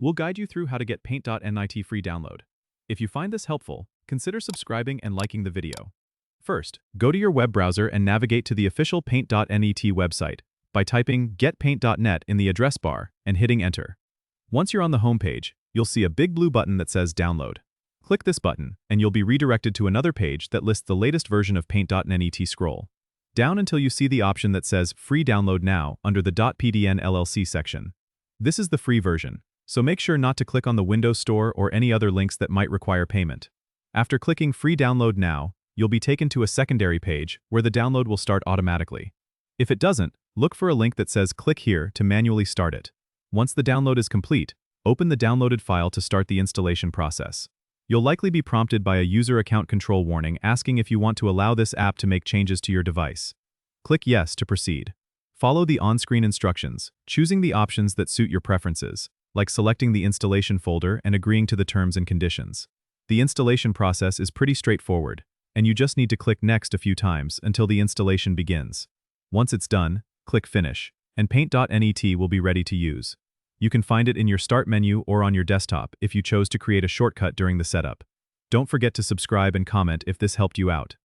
We'll guide you through how to get Paint.net free download. If you find this helpful, consider subscribing and liking the video. First, go to your web browser and navigate to the official Paint.net website by typing getpaint.net in the address bar and hitting enter. Once you're on the home page, you'll see a big blue button that says Download. Click this button, and you'll be redirected to another page that lists the latest version of Paint.net. Scroll down until you see the option that says Free Download Now under the .pdn LLC section. This is the free version, so make sure not to click on the Windows Store or any other links that might require payment. After clicking Free Download Now, you'll be taken to a secondary page where the download will start automatically. If it doesn't, look for a link that says Click here to manually start it. Once the download is complete, open the downloaded file to start the installation process. You'll likely be prompted by a user account control warning asking if you want to allow this app to make changes to your device. Click Yes to proceed. Follow the on-screen instructions, choosing the options that suit your preferences, like selecting the installation folder and agreeing to the terms and conditions. The installation process is pretty straightforward, and you just need to click Next a few times until the installation begins. Once it's done, click Finish, and Paint.net will be ready to use. You can find it in your Start menu or on your desktop if you chose to create a shortcut during the setup. Don't forget to subscribe and comment if this helped you out.